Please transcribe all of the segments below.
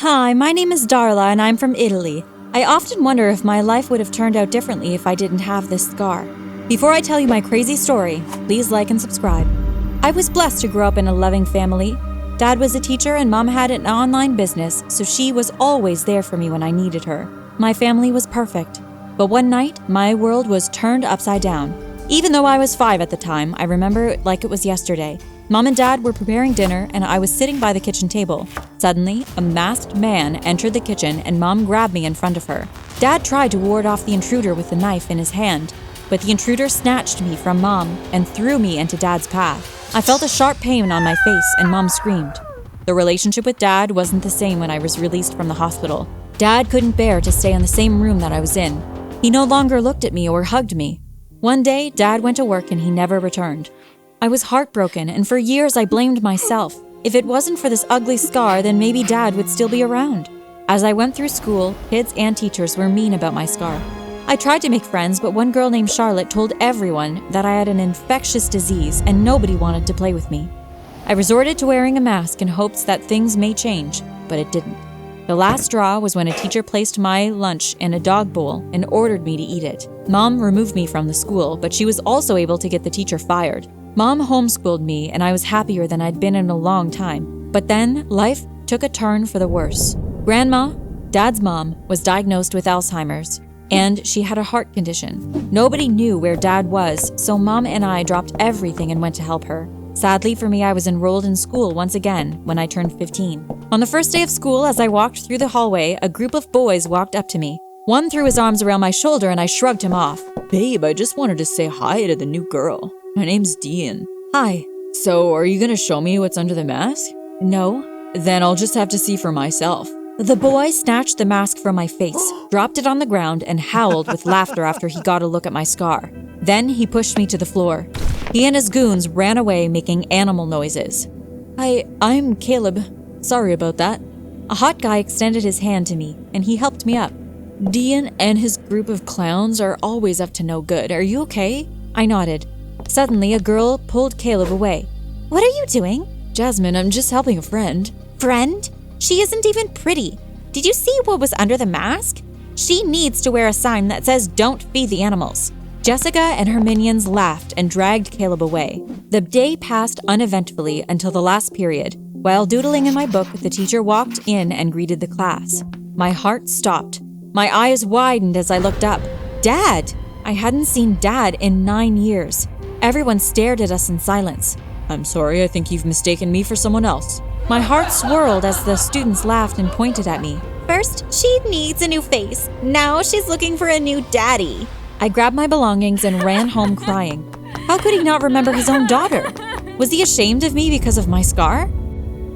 Hi, my name is Darla and I'm from Italy. I often wonder if my life would have turned out differently if I didn't have this scar. Before I tell you my crazy story, please like and subscribe. I was blessed to grow up in a loving family. Dad was a teacher and Mom had an online business, so she was always there for me when I needed her. My family was perfect. But one night, my world was turned upside down. Even though I was 5 at the time, I remember it like it was yesterday. Mom and Dad were preparing dinner and I was sitting by the kitchen table. Suddenly, a masked man entered the kitchen and Mom grabbed me in front of her. Dad tried to ward off the intruder with the knife in his hand, but the intruder snatched me from Mom and threw me into Dad's path. I felt a sharp pain on my face and Mom screamed. The relationship with Dad wasn't the same when I was released from the hospital. Dad couldn't bear to stay in the same room that I was in. He no longer looked at me or hugged me. One day, Dad went to work and he never returned. I was heartbroken, and for years I blamed myself. If it wasn't for this ugly scar, then maybe Dad would still be around. As I went through school, kids and teachers were mean about my scar. I tried to make friends, but one girl named Charlotte told everyone that I had an infectious disease and nobody wanted to play with me. I resorted to wearing a mask in hopes that things may change, but it didn't. The last straw was when a teacher placed my lunch in a dog bowl and ordered me to eat it. Mom removed me from the school, but she was also able to get the teacher fired. Mom homeschooled me and I was happier than I'd been in a long time. But then, life took a turn for the worse. Grandma, Dad's mom, was diagnosed with Alzheimer's, and she had a heart condition. Nobody knew where Dad was, so Mom and I dropped everything and went to help her. Sadly for me, I was enrolled in school once again when I turned 15. On the first day of school, as I walked through the hallway, a group of boys walked up to me. One threw his arms around my shoulder and I shrugged him off. "Babe, I just wanted to say hi to the new girl. My name's Dean." "Hi." "So, are you gonna show me what's under the mask?" "No." "Then I'll just have to see for myself." The boy snatched the mask from my face, dropped it on the ground, and howled with laughter after he got a look at my scar. Then he pushed me to the floor. He and his goons ran away making animal noises. I'm Caleb. Sorry about that." A hot guy extended his hand to me, and he helped me up. "Dean and his group of clowns are always up to no good. Are you okay?" I nodded. Suddenly, a girl pulled Caleb away. "What are you doing?" "Jasmine, I'm just helping a friend." "Friend? She isn't even pretty. Did you see what was under the mask? She needs to wear a sign that says, 'Don't feed the animals.'" Jessica and her minions laughed and dragged Caleb away. The day passed uneventfully until the last period. While doodling in my book, the teacher walked in and greeted the class. My heart stopped. My eyes widened as I looked up. Dad! I hadn't seen Dad in 9 years. Everyone stared at us in silence. "I'm sorry, I think you've mistaken me for someone else." My heart swirled as the students laughed and pointed at me. "First, she needs a new face. Now she's looking for a new daddy." I grabbed my belongings and ran home crying. How could he not remember his own daughter? Was he ashamed of me because of my scar?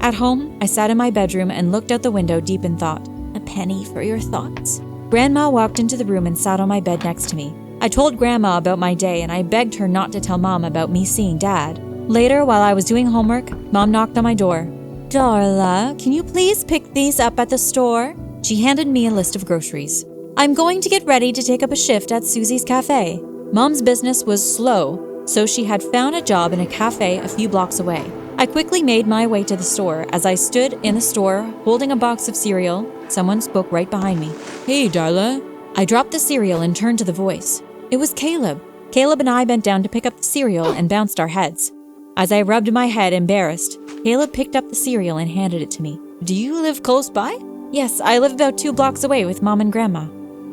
At home, I sat in my bedroom and looked out the window deep in thought. A penny for your thoughts. Grandma walked into the room and sat on my bed next to me. I told Grandma about my day and I begged her not to tell Mom about me seeing Dad. Later, while I was doing homework, Mom knocked on my door. "Darla, can you please pick these up at the store?" She handed me a list of groceries. "I'm going to get ready to take up a shift at Susie's Cafe." Mom's business was slow, so she had found a job in a cafe a few blocks away. I quickly made my way to the store. As I stood in the store, holding a box of cereal, someone spoke right behind me. "Hey, Darla." I dropped the cereal and turned to the voice. It was Caleb. Caleb and I bent down to pick up the cereal and bounced our heads. As I rubbed my head, embarrassed, Caleb picked up the cereal and handed it to me. "Do you live close by?" "Yes, I live about 2 blocks away with Mom and Grandma."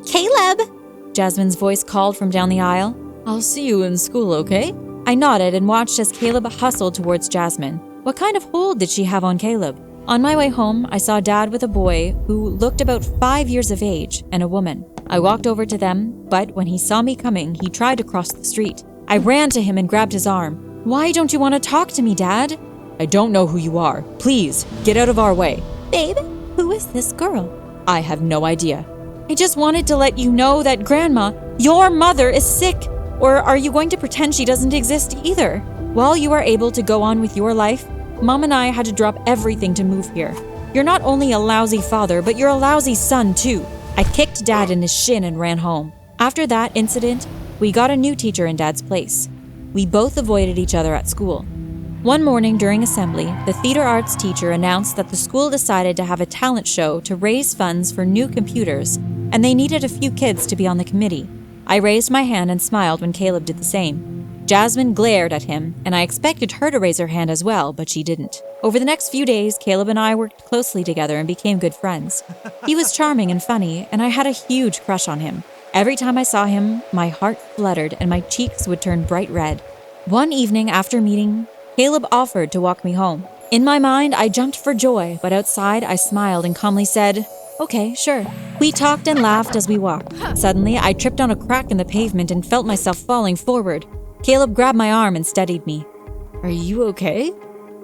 "Caleb!" Jasmine's voice called from down the aisle. "I'll see you in school, okay?" I nodded and watched as Caleb hustled towards Jasmine. What kind of hold did she have on Caleb? On my way home, I saw Dad with a boy who looked about 5 years of age and a woman. I walked over to them, but when he saw me coming, he tried to cross the street. I ran to him and grabbed his arm. "Why don't you want to talk to me, Dad?" "I don't know who you are. Please, get out of our way." "Babe, who is this girl?" "I have no idea." "I just wanted to let you know that Grandma, your mother, is sick. Or are you going to pretend she doesn't exist either? While you are able to go on with your life, Mom and I had to drop everything to move here. You're not only a lousy father, but you're a lousy son too." I kicked Dad in his shin and ran home. After that incident, we got a new teacher in Dad's place. We both avoided each other at school. One morning during assembly, the theater arts teacher announced that the school decided to have a talent show to raise funds for new computers, and they needed a few kids to be on the committee. I raised my hand and smiled when Caleb did the same. Jasmine glared at him, and I expected her to raise her hand as well, but she didn't. Over the next few days, Caleb and I worked closely together and became good friends. He was charming and funny, and I had a huge crush on him. Every time I saw him, my heart fluttered and my cheeks would turn bright red. One evening after meeting, Caleb offered to walk me home. In my mind, I jumped for joy, but outside I smiled and calmly said, "Okay, sure." We talked and laughed as we walked. Suddenly, I tripped on a crack in the pavement and felt myself falling forward. Caleb grabbed my arm and steadied me. "Are you okay?"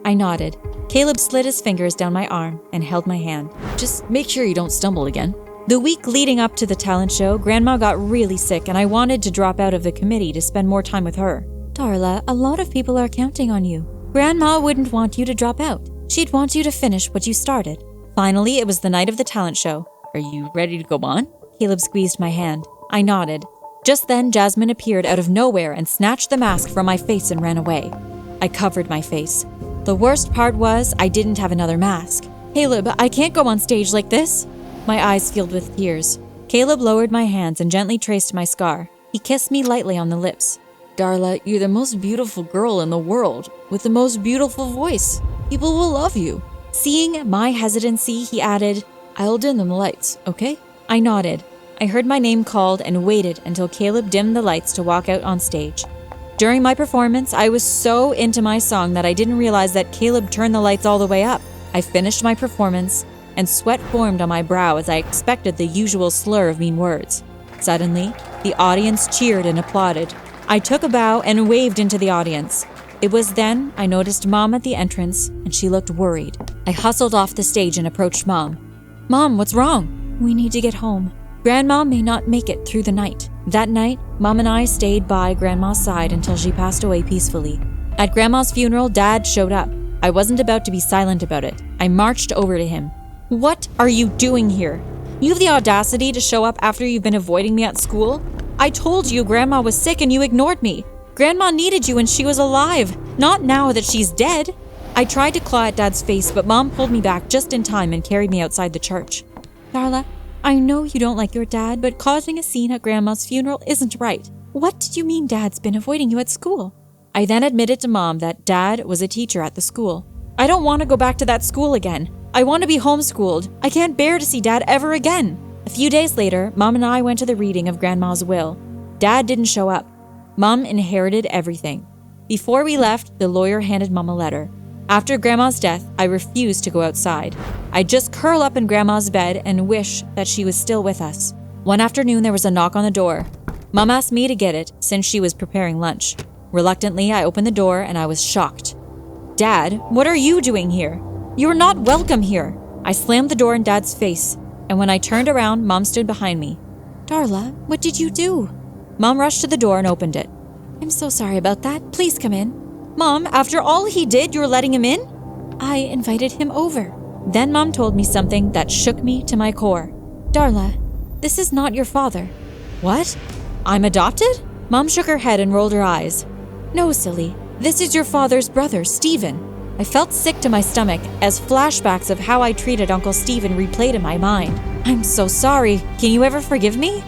I nodded. Caleb slid his fingers down my arm and held my hand. "Just make sure you don't stumble again." The week leading up to the talent show, Grandma got really sick and I wanted to drop out of the committee to spend more time with her. "Darla, a lot of people are counting on you. Grandma wouldn't want you to drop out. She'd want you to finish what you started." Finally, it was the night of the talent show. "Are you ready to go on?" Caleb squeezed my hand. I nodded. Just then, Jasmine appeared out of nowhere and snatched the mask from my face and ran away. I covered my face. The worst part was I didn't have another mask. "Caleb, I can't go on stage like this." My eyes filled with tears. Caleb lowered my hands and gently traced my scar. He kissed me lightly on the lips. "Darla, you're the most beautiful girl in the world, with the most beautiful voice. People will love you." Seeing my hesitancy, he added, "I'll dim the lights, okay?" I nodded. I heard my name called and waited until Caleb dimmed the lights to walk out on stage. During my performance, I was so into my song that I didn't realize that Caleb turned the lights all the way up. I finished my performance, and sweat formed on my brow as I expected the usual slur of mean words. Suddenly, the audience cheered and applauded. I took a bow and waved into the audience. It was then I noticed Mom at the entrance, and she looked worried. I hustled off the stage and approached Mom. "Mom, what's wrong?" "We need to get home. Grandma may not make it through the night." That night, Mom and I stayed by Grandma's side until she passed away peacefully. At Grandma's funeral, Dad showed up. I wasn't about to be silent about it. I marched over to him. "What are you doing here? You have the audacity to show up after you've been avoiding me at school? I told you Grandma was sick and you ignored me. Grandma needed you when she was alive, not now that she's dead." I tried to claw at Dad's face, but Mom pulled me back just in time and carried me outside the church. "Darla, I know you don't like your dad, but causing a scene at Grandma's funeral isn't right. What did you mean Dad's been avoiding you at school?" I then admitted to Mom that Dad was a teacher at the school. "I don't want to go back to that school again. I want to be homeschooled. I can't bear to see Dad ever again." A few days later, Mom and I went to the reading of Grandma's will. Dad didn't show up. Mom inherited everything. Before we left, the lawyer handed Mom a letter. After Grandma's death, I refused to go outside. I'd just curl up in Grandma's bed and wish that she was still with us. One afternoon, there was a knock on the door. Mom asked me to get it since she was preparing lunch. Reluctantly, I opened the door and I was shocked. "Dad, what are you doing here? You're not welcome here." I slammed the door in Dad's face, and when I turned around, Mom stood behind me. "Darla, what did you do?" Mom rushed to the door and opened it. "I'm so sorry about that. Please come in." "Mom, after all he did, you're letting him in?" "I invited him over." Then Mom told me something that shook me to my core. "Darla, this is not your father." "What? I'm adopted?" Mom shook her head and rolled her eyes. "No, silly. This is your father's brother, Stephen." I felt sick to my stomach as flashbacks of how I treated Uncle Stephen replayed in my mind. "I'm so sorry. Can you ever forgive me?"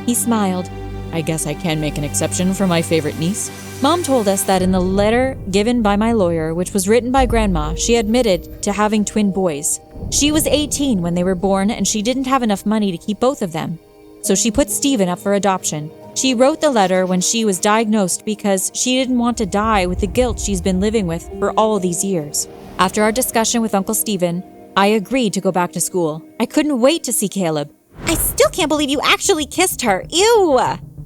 He smiled. "I guess I can make an exception for my favorite niece." Mom told us that in the letter given by my lawyer, which was written by Grandma, she admitted to having twin boys. She was 18 when they were born and she didn't have enough money to keep both of them. So she put Stephen up for adoption. She wrote the letter when she was diagnosed because she didn't want to die with the guilt she's been living with for all these years. After our discussion with Uncle Stephen, I agreed to go back to school. I couldn't wait to see Caleb. I still can't believe you actually kissed her. Ew!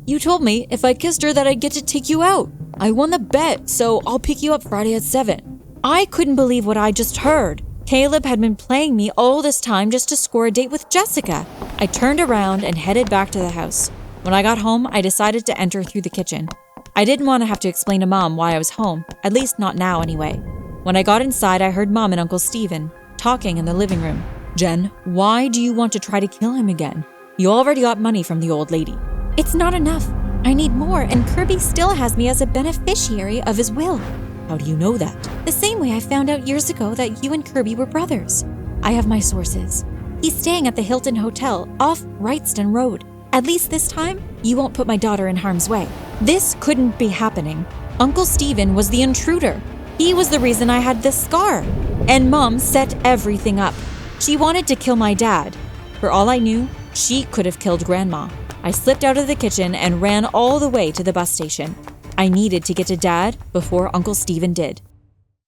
"You told me if I kissed her that I'd get to take you out. I won the bet, so I'll pick you up Friday at 7. I couldn't believe what I just heard. Caleb had been playing me all this time just to score a date with Jessica. I turned around and headed back to the house. When I got home, I decided to enter through the kitchen. I didn't want to have to explain to Mom why I was home, at least not now anyway. When I got inside, I heard Mom and Uncle Stephen talking in the living room. "Jen, why do you want to try to kill him again? You already got money from the old lady." "It's not enough. I need more, and Kirby still has me as a beneficiary of his will." How do you know that? The same way I found out years ago that you and Kirby were brothers. I have my sources. He's staying at the Hilton Hotel off Wrightston Road. At least this time, you won't put my daughter in harm's way. This couldn't be happening. Uncle Stephen was the intruder. He was the reason I had this scar. And Mom set everything up. She wanted to kill my dad. For all I knew, she could have killed Grandma. I slipped out of the kitchen and ran all the way to the bus station. I needed to get to Dad before Uncle Stephen did.